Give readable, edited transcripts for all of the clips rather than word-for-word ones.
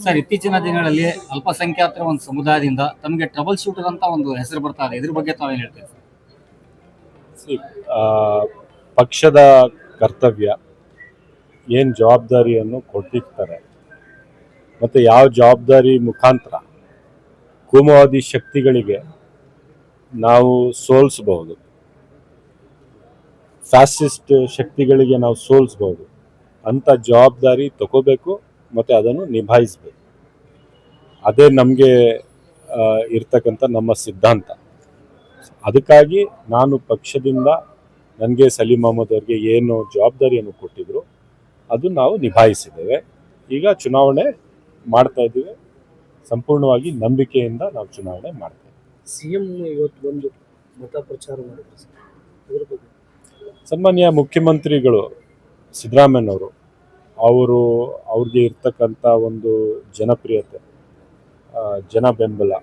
Sir, ಇತ್ತೀಚಿನ ದಿನಗಳಲ್ಲಿ ಅಲ್ಪಸಂಖ್ಯಾತರ ಒಂದು ಸಮುದಾಯದಿಂದ ತಮಗೆ ಟ್ರಬಲ್ ಶೂಟರ್ ಅಂತ ಒಂದು ಹೆಸರು ಬರ್ತಾ ಇದೆ. ಇದ್ರ ಬಗ್ಗೆ ತಾವೇನು ಹೇಳ್ತೀವಿ ಸರ್? ಸಿ- ಆ, ಪಕ್ಷದ ಕರ್ತವ್ಯ ಏನು ಜವಾಬ್ದಾರಿಯನ್ನು ಕೊಟ್ಟಿರ್ತಾರೆ ಮತ್ತು ಯಾವ ಜವಾಬ್ದಾರಿ ಮುಖಾಂತರ ಕೋಮುವಾದಿ ಶಕ್ತಿಗಳಿಗೆ ನಾವು ಸೋಲಿಸಬಹುದು, ಫ್ಯಾಸಿಸ್ಟ್ ಶಕ್ತಿಗಳಿಗೆ ನಾವು ಸೋಲಿಸಬಹುದು ಅಂತ ಜವಾಬ್ದಾರಿ ತಗೋಬೇಕು ಮತ್ತು ಅದನ್ನು ನಿಭಾಯಿಸಬೇಕು. ಅದೇ ನಮಗೆ ಇರ್ತಕ್ಕಂಥ ನಮ್ಮ ಸಿದ್ಧಾಂತ. ಅದಕ್ಕಾಗಿ ನಾನು ಪಕ್ಷದಿಂದ ನನಗೆ ಸಲೀಂ ಅಹಮದ್ ಅವರಿಗೆ ಏನು ಜವಾಬ್ದಾರಿಯನ್ನು ಕೊಟ್ಟಿದ್ರು ಅದು ನಾವು ನಿಭಾಯಿಸಿದ್ದೇವೆ. ಈಗ ಚುನಾವಣೆ ಮಾಡ್ತಾ ಇದ್ದೀವಿ, ಸಂಪೂರ್ಣವಾಗಿ ನಂಬಿಕೆಯಿಂದ ನಾವು ಚುನಾವಣೆ ಮಾಡ್ತೇವೆ. ಸಿಎಂ ಇವತ್ತು ಬಂದು ಮತ ಪ್ರಚಾರ ಮಾಡಿದ್ರು ಸರ್, ಅದ್ರ ಬಗ್ಗೆ ಸನ್ಮಾನ್ಯ ಮುಖ್ಯಮಂತ್ರಿಗಳು ಸಿದ್ದರಾಮಯ್ಯನವರು ಅವ್ರಿಗೆ ಇರ್ತಕ್ಕಂಥ ಒಂದು ಜನಪ್ರಿಯತೆ, ಜನ ಬೆಂಬಲ,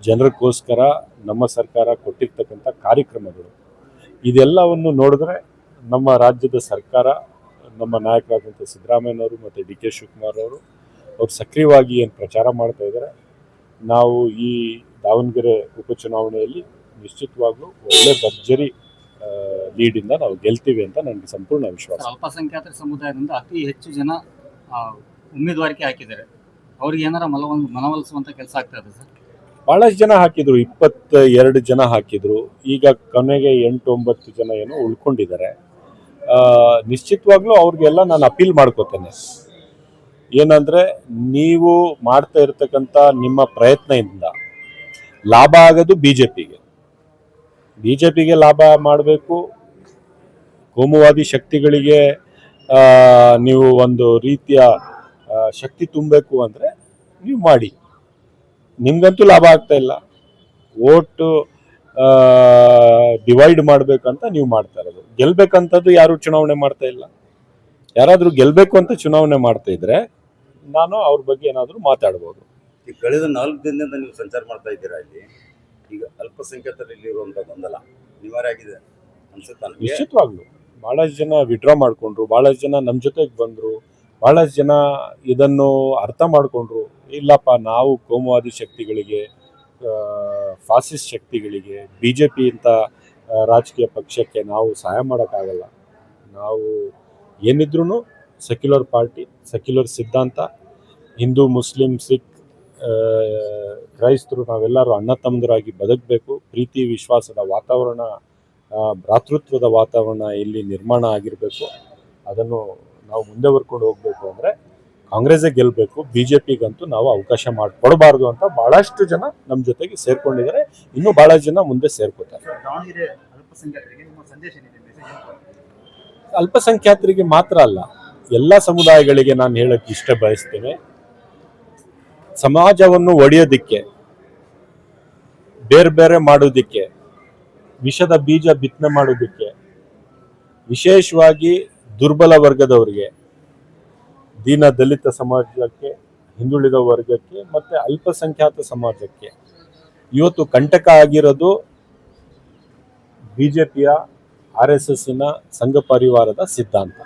ಜನರಿಗೋಸ್ಕರ ನಮ್ಮ ಸರ್ಕಾರ ಕೊಟ್ಟಿರ್ತಕ್ಕಂಥ ಕಾರ್ಯಕ್ರಮಗಳು, ಇದೆಲ್ಲವನ್ನು ನೋಡಿದ್ರೆ ನಮ್ಮ ರಾಜ್ಯದ ಸರ್ಕಾರ, ನಮ್ಮ ನಾಯಕರಾದಂಥ ಸಿದ್ದರಾಮಯ್ಯನವರು ಮತ್ತು ಡಿ ಕೆ ಶಿವಕುಮಾರ್ ಅವರು ಸಕ್ರಿಯವಾಗಿ ಏನು ಪ್ರಚಾರ ಮಾಡ್ತಾ ಇದ್ದಾರೆ. ನಾವು ಈ ದಾವಣಗೆರೆ ಉಪಚುನಾವಣೆಯಲ್ಲಿ ನಿಶ್ಚಿತವಾಗ್ಲೂ ಒಳ್ಳೆ ಭರ್ಜರಿ ಲೀಡಿಂದ ನಾವು ಗೆಲ್ತೀವಿ ಅಂತ ನನಗೆ ಸಂಪೂರ್ಣ ವಿಶ್ವಾಸ. ಅಲ್ಪಸಂಖ್ಯಾತರ ಸಮುದಾಯದಿಂದ ಅತಿ ಹೆಚ್ಚು ಜನ ಉಮೇದುವಾರಿಕೆ ಹಾಕಿದ್ದಾರೆ. ಅವ್ರಿಗೆ ಏನಾರ ಮನವೊಲಿಸುವಂತ ಕೆಲಸ ಆಗ್ತಾ ಇದೆ ಸರ್? ಭಾಳಷ್ಟು ಜನ ಹಾಕಿದ್ರು, 22 ಜನ ಹಾಕಿದ್ರು. ಈಗ ಕೊನೆಗೆ 8-9 ಜನ ಏನೋ ಉಳ್ಕೊಂಡಿದ್ದಾರೆ. ನಿಶ್ಚಿತವಾಗ್ಲೂ ಅವ್ರಿಗೆಲ್ಲ ನಾನು ಅಪೀಲ್ ಮಾಡ್ಕೋತೇನೆ. ಏನಂದರೆ, ನೀವು ಮಾಡ್ತಾ ಇರ್ತಕ್ಕಂಥ ನಿಮ್ಮ ಪ್ರಯತ್ನದಿಂದ ಲಾಭ ಆಗೋದು ಬಿ ಜೆ ಪಿಗೆ ಲಾಭ ಮಾಡಬೇಕು. ಕೋಮುವಾದಿ ಶಕ್ತಿಗಳಿಗೆ ನೀವು ಒಂದು ರೀತಿಯ ಶಕ್ತಿ ತುಂಬಬೇಕು ಅಂದರೆ ನೀವು ಮಾಡಿ. ನಿಮ್ಗಂತೂ ಲಾಭ ಆಗ್ತಾ ಇಲ್ಲ. ಓಟು ಡಿವೈಡ್ ಮಾಡಬೇಕಂತ ನೀವು ಮಾಡ್ತಾ ಇರೋದು. ಗೆಲ್ಬೇಕಂತದ್ದು ಯಾರು ಚುನಾವಣೆ ಮಾಡ್ತಾ ಇಲ್ಲ. ಯಾರಾದರೂ ಗೆಲ್ಲಬೇಕು ಅಂತ ಚುನಾವಣೆ ಮಾಡ್ತಾ ಇದ್ರೆ ನಾನು ಅವ್ರ ಬಗ್ಗೆ ಏನಾದರೂ ಮಾತಾಡ್ಬೋದು. ಈ ಕಳೆದ 4 ದಿನದಿಂದ ನೀವು ಸಂಚಾರ ಮಾಡ್ತಾ ಇದ್ದೀರಾ. ಇಲ್ಲಿ ಈಗ ಅಲ್ಪಸಂಖ್ಯಾತರಲ್ಲಿ ಇರುವಂಥ ಗೊಂದಲ ನಿವಾರಣೆ ಆಗಿದೆ ಅನ್ಸುತ್ತಾ? ನಿಶ್ಚಿತವಾಗ್ಲು ಭಾಳಷ್ಟು ಜನ ವಿಡ್ರಾ ಮಾಡಿಕೊಂಡ್ರು, ಭಾಳಷ್ಟು ಜನ ನಮ್ಮ ಜೊತೆಗೆ ಬಂದರು, ಭಾಳಷ್ಟು ಜನ ಇದನ್ನು ಅರ್ಥ ಮಾಡಿಕೊಂಡ್ರು. ಇಲ್ಲಪ್ಪ, ನಾವು ಕೋಮುವಾದಿ ಶಕ್ತಿಗಳಿಗೆ, ಫಾಸಿಸ್ಟ್ ಶಕ್ತಿಗಳಿಗೆ, ಬಿ ಜೆ ಪಿ ಇಂಥ ರಾಜಕೀಯ ಪಕ್ಷಕ್ಕೆ ನಾವು ಸಹಾಯ ಮಾಡೋಕ್ಕಾಗಲ್ಲ. ನಾವು ಏನಿದ್ರೂ ಸೆಕ್ಯುಲರ್ ಪಾರ್ಟಿ, ಸೆಕ್ಯುಲರ್ ಸಿದ್ಧಾಂತ, ಹಿಂದೂ, ಮುಸ್ಲಿಂ, ಸಿಖ್, ಕ್ರೈಸ್ತರು ನಾವೆಲ್ಲರೂ ಅಣ್ಣ ತಮ್ಮಂದರಾಗಿ ಬದುಕಬೇಕು. ಪ್ರೀತಿ ವಿಶ್ವಾಸದ ವಾತಾವರಣ, ಭ್ರಾತೃತ್ವದ ವಾತಾವರಣ ಇಲ್ಲಿ ನಿರ್ಮಾಣ ಆಗಿರಬೇಕು. ಅದನ್ನು ನಾವು ಮುಂದೆ ಬರ್ಕೊಂಡು ಹೋಗಬೇಕು ಅಂದರೆ ಕಾಂಗ್ರೆಸ್ಸೇ ಗೆಲ್ಲಬೇಕು. ಬಿ ಜೆ ಪಿಗಂತೂ ನಾವು ಅವಕಾಶ ಮಾಡಿಕೊಡಬಾರ್ದು ಅಂತ ಭಾಳಷ್ಟು ಜನ ನಮ್ಮ ಜೊತೆಗೆ ಸೇರ್ಕೊಂಡಿದ್ದಾರೆ. ಇನ್ನೂ ಭಾಳಷ್ಟು ಜನ ಮುಂದೆ ಸೇರ್ಕೋತಾರೆ. ಅಲ್ಪಸಂಖ್ಯಾತರಿಗೆ ಮಾತ್ರ ಅಲ್ಲ, ಎಲ್ಲ ಸಮುದಾಯಗಳಿಗೆ ನಾನು ಹೇಳಕ್ಕೆ ಇಷ್ಟ ಬಯಸ್ತೇನೆ. ಸಮಾಜವನ್ನು ಒಡೆಯೋದಿಕ್ಕೆ, ಬೇರೆ ಬೇರೆ ಮಾಡೋದಿಕ್ಕೆ, ವಿಷದ ಬೀಜ ಬಿತ್ತನೆ ಮಾಡೋದಿಕ್ಕೆ, ವಿಶೇಷವಾಗಿ ದುರ್ಬಲ ವರ್ಗದವರಿಗೆ, ದೀನ ದಲಿತ ಸಮಾಜಕ್ಕೆ, ಹಿಂದುಳಿದ ವರ್ಗಕ್ಕೆ ಮತ್ತು ಅಲ್ಪಸಂಖ್ಯಾತ ಸಮಾಜಕ್ಕೆ ಇವತ್ತು ಕಂಟಕ ಆಗಿರೋದು BJPಯ RSSನ ಸಂಘ ಪರಿವಾರದ ಸಿದ್ಧಾಂತ.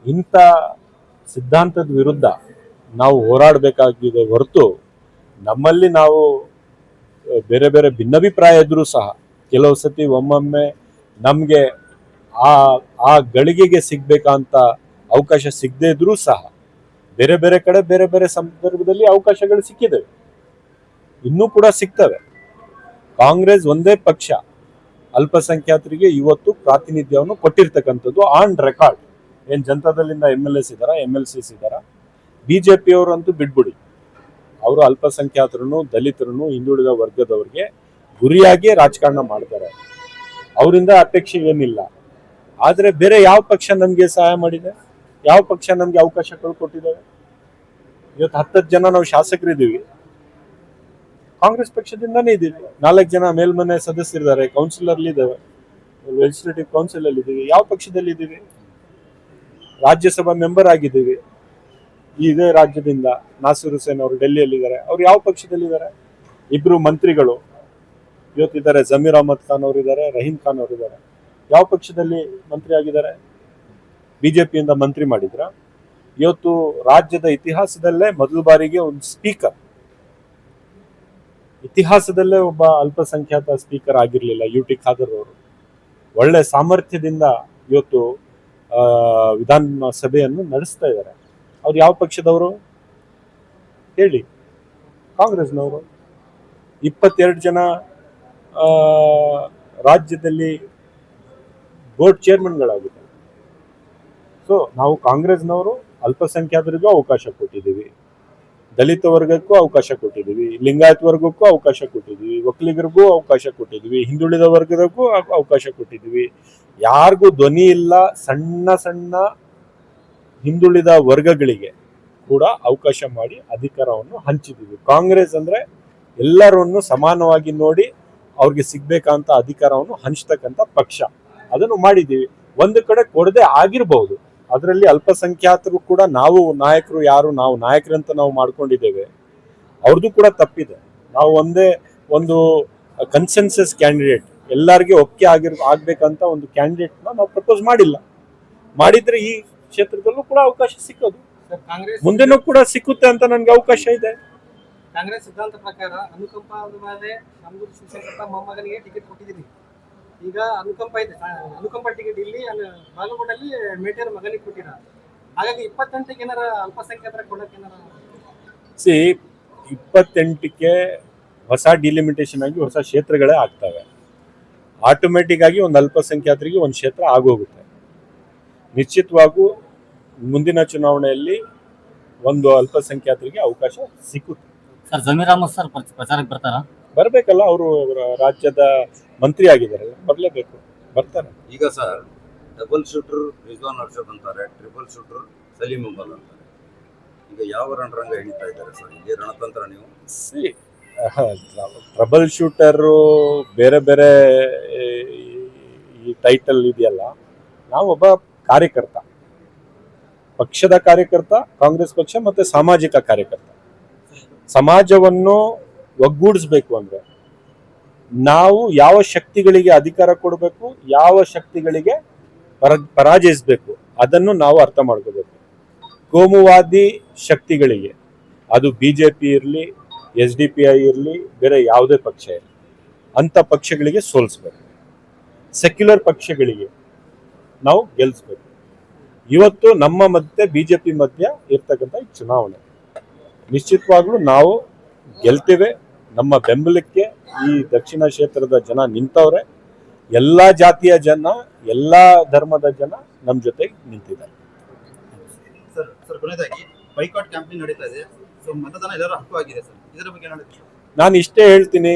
ಇಂಥ ಸಿದ್ಧಾಂತದ ವಿರುದ್ಧ ನಾವು ಹೋರಾಡಬೇಕಾಗಿದೆ ಹೊರತು ನಮ್ಮಲ್ಲಿ ನಾವು ಬೇರೆ ಬೇರೆ ಭಿನ್ನಾಭಿಪ್ರಾಯ ಇದ್ರೂ ಸಹ ಕೆಲವು ಸತಿ ಒಮ್ಮೊಮ್ಮೆ ನಮಗೆ ಆ ಗಳಿಗೆಗೆ ಸಿಗ್ಬೇಕಂತ ಅವಕಾಶ ಸಿಗದೇ ಇದ್ರೂ ಸಹ ಬೇರೆ ಬೇರೆ ಕಡೆ ಬೇರೆ ಬೇರೆ ಸಂದರ್ಭದಲ್ಲಿ ಅವಕಾಶಗಳು ಸಿಕ್ಕಿದವೆ, ಇನ್ನೂ ಕೂಡ ಸಿಗ್ತವೆ. ಕಾಂಗ್ರೆಸ್ ಒಂದೇ ಪಕ್ಷ ಅಲ್ಪಸಂಖ್ಯಾತರಿಗೆ ಇವತ್ತು ಪ್ರಾತಿನಿಧ್ಯವನ್ನು ಕೊಟ್ಟಿರ್ತಕ್ಕಂಥದ್ದು ಆನ್ ರೆಕಾರ್ಡ್. ಏನು ಜನತಾದಳಿಂದ MLAs ಇದ್ದಾರಾ, MLCs ಇದ್ದಾರಾ? BJPಯವರಂತೂ ಬಿಡ್ಬಿಡಿ, ಅವರು ಅಲ್ಪಸಂಖ್ಯಾತರನ್ನು, ದಲಿತರನ್ನು, ಹಿಂದುಳಿದ ವರ್ಗದವರಿಗೆ ಗುರಿಯಾಗಿ ರಾಜಕಾರಣ ಮಾಡ್ತಾರೆ. ಅವರಿಂದ ಅಪೇಕ್ಷೆ ಏನಿಲ್ಲ. ಆದರೆ ಬೇರೆ ಯಾವ ಪಕ್ಷ ನಮಗೆ ಸಹಾಯ ಮಾಡಿದೆ? ಯಾವ ಪಕ್ಷ ನಮಗೆ ಅವಕಾಶಗಳು ಕೊಟ್ಟಿದ್ದಾವೆ? ಇವತ್ತು 10 ಜನ ನಾವು ಶಾಸಕರಿದ್ದೀವಿ, ಕಾಂಗ್ರೆಸ್ ಪಕ್ಷದಿಂದನೇ ಇದ್ದೀವಿ. 4 ಜನ ಮೇಲ್ಮನೆ ಸದಸ್ಯರಿದ್ದಾರೆ, ಕೌನ್ಸಿಲರ್ಲಿದ್ದಾವೆ, ಲೆಜಿಸ್ಲೇಟಿವ್ ಕೌನ್ಸಿಲ್ ಅಲ್ಲಿ ಇದ್ದೀವಿ. ಯಾವ ಪಕ್ಷದಲ್ಲಿ ಇದ್ದೀವಿ? ರಾಜ್ಯಸಭಾ ಮೆಂಬರ್ ಆಗಿದ್ದೀವಿ. ಇದೇ ರಾಜ್ಯದಿಂದ ನಾಸಿರ್ ಹುಸೇನ್ ಅವರು ಡೆಲ್ಲಿಯಲ್ಲಿದ್ದಾರೆ. ಅವ್ರು ಯಾವ ಪಕ್ಷದಲ್ಲಿದ್ದಾರೆ? 2 ಮಂತ್ರಿಗಳು ಇವತ್ತಿದ್ದಾರೆ, ಜಮೀರ್ ಅಹಮದ್ ಖಾನ್ ಅವರಿದ್ದಾರೆ, ರಹೀಂ ಖಾನ್ ಅವರಿದ್ದಾರೆ. ಯಾವ ಪಕ್ಷದಲ್ಲಿ ಮಂತ್ರಿ ಆಗಿದ್ದಾರೆ? BJPಯಿಂದ ಮಂತ್ರಿ ಮಾಡಿದ್ರ? ಇವತ್ತು ರಾಜ್ಯದ ಇತಿಹಾಸದಲ್ಲೇ ಮೊದಲ ಬಾರಿಗೆ ಒಂದು ಸ್ಪೀಕರ್, ಇತಿಹಾಸದಲ್ಲೇ ಒಬ್ಬ ಅಲ್ಪಸಂಖ್ಯಾತ ಸ್ಪೀಕರ್ ಆಗಿರ್ಲಿಲ್ಲ, UT ಖಾದರ್ ಅವರು ಒಳ್ಳೆ ಸಾಮರ್ಥ್ಯದಿಂದ ಇವತ್ತು ವಿಧಾನಸಭೆಯನ್ನು ನಡೆಸ್ತಾ ಇದ್ದಾರೆ. ಅವ್ರು ಯಾವ ಪಕ್ಷದವರು ಹೇಳಿ? ಕಾಂಗ್ರೆಸ್ನವರು. 22 ಜನ ರಾಜ್ಯದಲ್ಲಿ ಬೋರ್ಡ್ ಚೇರ್ಮನ್ಗಳಾಗಿದ್ದಾರೆ. ಸೊ ನಾವು ಕಾಂಗ್ರೆಸ್ನವರು ಅಲ್ಪಸಂಖ್ಯಾತರಿಗೂ ಅವಕಾಶ ಕೊಟ್ಟಿದ್ದೀವಿ, ದಲಿತ ವರ್ಗಕ್ಕೂ ಅವಕಾಶ ಕೊಟ್ಟಿದ್ದೀವಿ, ಲಿಂಗಾಯತ ವರ್ಗಕ್ಕೂ ಅವಕಾಶ ಕೊಟ್ಟಿದ್ದೀವಿ, ಒಕ್ಕಲಿಗರಿಗೂ ಅವಕಾಶ ಕೊಟ್ಟಿದ್ದೀವಿ, ಹಿಂದುಳಿದ ವರ್ಗದಕ್ಕೂ ಅವಕಾಶ ಕೊಟ್ಟಿದ್ದೀವಿ. ಯಾರಿಗೂ ಧ್ವನಿ ಇಲ್ಲ ಸಣ್ಣ ಸಣ್ಣ ಹಿಂದುಳಿದ ವರ್ಗಗಳಿಗೆ ಕೂಡ ಅವಕಾಶ ಮಾಡಿ ಅಧಿಕಾರವನ್ನು ಹಂಚಿದ್ದೀವಿ. ಕಾಂಗ್ರೆಸ್ ಅಂದ್ರೆ ಎಲ್ಲರನ್ನು ಸಮಾನವಾಗಿ ನೋಡಿ ಅವ್ರಿಗೆ ಸಿಗ್ಬೇಕಂತ ಅಧಿಕಾರವನ್ನು ಹಂಚ್ತಕ್ಕಂಥ ಪಕ್ಷ. ಅದನ್ನು ಮಾಡಿದ್ದೀವಿ. ಒಂದು ಕಡೆ ಕೊಡದೆ ಆಗಿರಬಹುದು, ಅದರಲ್ಲಿ ಅಲ್ಪಸಂಖ್ಯಾತರು ಕೂಡ ನಾವು ನಾಯಕರು, ಯಾರು ನಾವು ನಾಯಕರಂತ ನಾವು ಮಾಡ್ಕೊಂಡಿದ್ದೇವೆ, ಅವ್ರದ್ದು ಕೂಡ ತಪ್ಪಿದೆ. ನಾವು ಒಂದು ಕನ್ಸೆನ್ಸಸ್ ಕ್ಯಾಂಡಿಡೇಟ್, ಎಲ್ಲರಿಗೆ ಒಪ್ಪಿಗೆ ಆಗ್ಬೇಕಂತ ಒಂದು ಕ್ಯಾಂಡಿಡೇಟ್ನ ನಾವು ಪ್ರಪೋಸ್ ಮಾಡಿಲ್ಲ. ಮಾಡಿದ್ರೆ ಈ ಕ್ಷೇತ್ರದಲ್ಲೂ ಕೂಡ ಅವಕಾಶ ಸಿಕ್ಕೋದು, ಮುಂದೆನೂ ಕೂಡ ಸಿಕ್ಕುತ್ತೆ ಅಂತ ನನ್ಗೆ ಅವಕಾಶ ಇದೆ. ಕಾಂಗ್ರೆಸ್ ಸಿದ್ಧಾಂತ ಪ್ರಕಾರ ಅನುಕಂಪ ಮೇಲೆ ನಮ್ಮೂರು ಶಿವಶಂಕರಪ್ಪ ಮೊಮ್ಮಗನಿಗೆ ಟಿಕೆಟ್ ಕೊಟ್ಟಿದ್ದೀರಿ. ಈಗ ಅನುಕಂಪ ಇದೆ, ಅನುಕಂಪ ಟಿಕೆಟ್ ಇಲ್ಲಿ ಬಾಗಲಕೋಟಲ್ಲಿ ಮೇಟಿಯರ್ ಮಗನಿಗೆ ಕೊಟ್ಟಿರ. ಹಾಗಾಗಿ 28ಕ್ಕೆ ಏನಾರ ಅಲ್ಪಸಂಖ್ಯಾತರ ಕೊಡಕ್ಕೆ ಏನಾರ 28ಕ್ಕೆ ಹೊಸ ಡಿಲಿಮಿಟೇಷನ್ ಆಗಿ ಹೊಸ ಕ್ಷೇತ್ರಗಳೇ ಆಗ್ತವೆ. ಆಟೋಮೆಟಿಕ್ ಆಗಿ ಒಂದು ಅಲ್ಪಸಂಖ್ಯಾತರಿಗೆ ಒಂದು ಕ್ಷೇತ್ರ ಆಗೋಗುತ್ತೆ. ನಿಶ್ಚಿತವಾಗೂ ಮುಂದಿನ ಚುನಾವಣೆಯಲ್ಲಿ ಒಂದು ಅಲ್ಪಸಂಖ್ಯಾತರಿಗೆ ಅವಕಾಶ ಸಿಕ್ಕುತ್ತೆ. ಸರ್ ಜಮೀರ್ ಅಹಮದ್ ಸರ್ ಪ್ರಚಾರಕ್ಕೆ ಬರ್ತಾರ? ಬರಬೇಕಲ್ಲ, ಅವರು ರಾಜ್ಯದ ಮಂತ್ರಿ ಆಗಿದ್ದಾರಲ್ಲ, ಬರಲೇಬೇಕು, ಬರ್ತಾರೆ. ಈಗ sir double shooter Rizwan Arshad ಅಂತಾರೆ, ಟ್ರಿಪಲ್ ಶೂಟರ್ ಸಲೀಂ ಅಹಮದ್ ಅಂತಾರೆ. ಈಗ ಯಾವ ರಣರಂಗ ಹಿಡಿತಾ ಇದ್ದಾರೆ ಸರ್ ಇಲ್ಲಿ ರಣತಂತ್ರ? ನೀವು ಟ್ರಬಲ್ ಶೂಟರು ಬೇರೆ ಬೇರೆ ಈ ಟೈಟಲ್ ಇದೆಯಲ್ಲ. ನಾವೊಬ್ಬ ಕಾರ್ಯಕರ್ತ, ಪಕ್ಷದ ಕಾರ್ಯಕರ್ತ, ಕಾಂಗ್ರೆಸ್ ಪಕ್ಷ ಮತ್ತೆ ಸಾಮಾಜಿಕ ಕಾರ್ಯಕರ್ತ. ಸಮಾಜವನ್ನು ಒಗ್ಗೂಡಿಸ್ಬೇಕು ಅಂದ್ರೆ ನಾವು ಯಾವ ಶಕ್ತಿಗಳಿಗೆ ಅಧಿಕಾರ ಕೊಡಬೇಕು, ಯಾವ ಶಕ್ತಿಗಳಿಗೆ ಪರಾಜಯಿಸಬೇಕು, ಅದನ್ನು ನಾವು ಅರ್ಥ ಮಾಡ್ಕೋಬೇಕು. ಕೋಮುವಾದಿ ಶಕ್ತಿಗಳಿಗೆ, ಅದು BJP ಇರಲಿ, SDPI ಇರಲಿ, ಬೇರೆ ಯಾವುದೇ ಪಕ್ಷ ಇರಲಿ, ಅಂಥ ಪಕ್ಷಗಳಿಗೆ ಸೋಲಿಸ್ಬೇಕು. ಸೆಕ್ಯುಲರ್ ಪಕ್ಷಗಳಿಗೆ ನಾವು ಗೆಲ್ಲಿಸ್ಬೇಕು. ಇವತ್ತು ನಮ್ಮ ಮತ್ತೆ BJP ಮಧ್ಯ ಇರ್ತಕ್ಕಂಥ ಈ ಚುನಾವಣೆ ನಿಶ್ಚಿತವಾಗ್ಲೂ ನಾವು ಗೆಲ್ತೇವೆ. ನಮ್ಮ ಬೆಂಬಲಕ್ಕೆ ಈ ದಕ್ಷಿಣ ಕ್ಷೇತ್ರದ ಜನ ನಿಂತವ್ರೆ. ಎಲ್ಲಾ ಜಾತಿಯ ಜನ, ಎಲ್ಲಾ ಧರ್ಮದ ಜನ ನಮ್ಮ ಜೊತೆ ನಿಂತಿದ್ದಾರೆ. ಸರ್ ಕೊನೆಯದಾಗಿ ಬೈಕಾಟ್ ಕ್ಯಾಂಪೇನ್ ನಡೀತಾ ಇದೆ. ಸೊ ಮತದಾನ ಎಲ್ಲರ ಹಕ್ಕು ಆಗಿದೆ ಸರ್, ಇದರ ಬಗ್ಗೆ ಹೇಳೋದು? ನಾನು ಇಷ್ಟೇ ಹೇಳ್ತೀನಿ,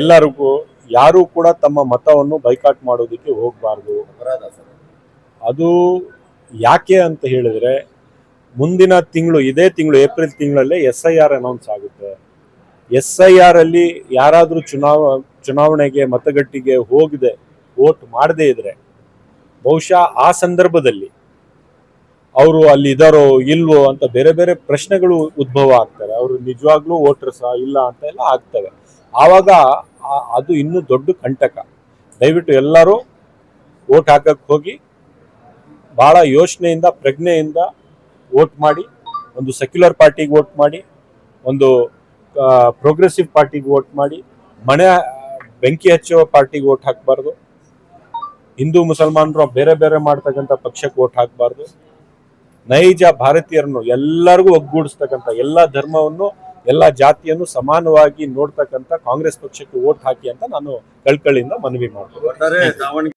ಎಲ್ಲರಿಗೂ ಯಾರು ಕೂಡ ತಮ್ಮ ಮತವನ್ನು ಬೈಕಾಟ್ ಮಾಡೋದಕ್ಕೆ ಹೋಗಬಾರ್ದು. ಅಪರಾಧ ಸರ್ ಅದು ಯಾಕೆ ಅಂತ ಹೇಳಿದ್ರೆ, ಮುಂದಿನ ತಿಂಗಳು, ಇದೇ ತಿಂಗಳು ಏಪ್ರಿಲ್ ತಿಂಗಳಲ್ಲೇ SIR ಅನೌನ್ಸ್ ಆಗುತ್ತೆ. SIR ಅಲ್ಲಿ ಯಾರಾದರೂ ಚುನಾವಣೆಗೆ ಮತಗಟ್ಟೆಗೆ ಹೋಗದೆ ವೋಟ್ ಮಾಡದೇ ಇದ್ರೆ ಬಹುಶಃ ಆ ಸಂದರ್ಭದಲ್ಲಿ ಅವರು ಅಲ್ಲಿ ಇದಾರೋ ಇಲ್ವೋ ಅಂತ ಬೇರೆ ಬೇರೆ ಪ್ರಶ್ನೆಗಳು ಉದ್ಭವ ಆಗ್ತವೆ. ಅವರು ನಿಜವಾಗ್ಲೂ ವೋಟರ್ಸಾ ಇಲ್ಲ ಅಂತ ಎಲ್ಲ ಆಗ್ತವೆ. ಆವಾಗ ಅದು ಇನ್ನೂ ದೊಡ್ಡ ಕಂಟಕ. ದಯವಿಟ್ಟು ಎಲ್ಲರೂ ವೋಟ್ ಹಾಕಕ್ಕೆ ಹೋಗಿ ಬಹಳ ಯೋಚನೆಯಿಂದ, ಪ್ರಜ್ಞೆಯಿಂದ ವೋಟ್ ಮಾಡಿ. ಒಂದು ಸೆಕ್ಯುಲರ್ ಪಾರ್ಟಿಗೆ ವೋಟ್ ಮಾಡಿ, ಒಂದು ಪ್ರೋಗ್ರೆಸಿವ್ ಪಾರ್ಟಿಗೆ ವೋಟ್ ಮಾಡಿ. ಮನೆ ಬೆಂಕಿ ಹಚ್ಚುವ ಪಾರ್ಟಿಗೆ ವೋಟ್ ಹಾಕಬಾರ್ದು. ಹಿಂದೂ ಮುಸಲ್ಮಾನರು ಬೇರೆ ಬೇರೆ ಮಾಡ್ತಕ್ಕಂಥ ಪಕ್ಷಕ್ಕೆ ವೋಟ್ ಹಾಕಬಾರ್ದು. ನೈಜ ಭಾರತೀಯರನ್ನು ಎಲ್ಲರಿಗೂ ಒಗ್ಗೂಡಿಸ್ತಕ್ಕಂಥ, ಎಲ್ಲ ಧರ್ಮವನ್ನು, ಎಲ್ಲ ಜಾತಿಯನ್ನು ಸಮಾನವಾಗಿ ನೋಡ್ತಕ್ಕಂಥ ಕಾಂಗ್ರೆಸ್ ಪಕ್ಷಕ್ಕೆ ವೋಟ್ ಹಾಕಿ ಅಂತ ನಾನು ಕಳ್ಕಳಿಯಿಂದ ಮನವಿ ಮಾಡ್ತೀನಿ.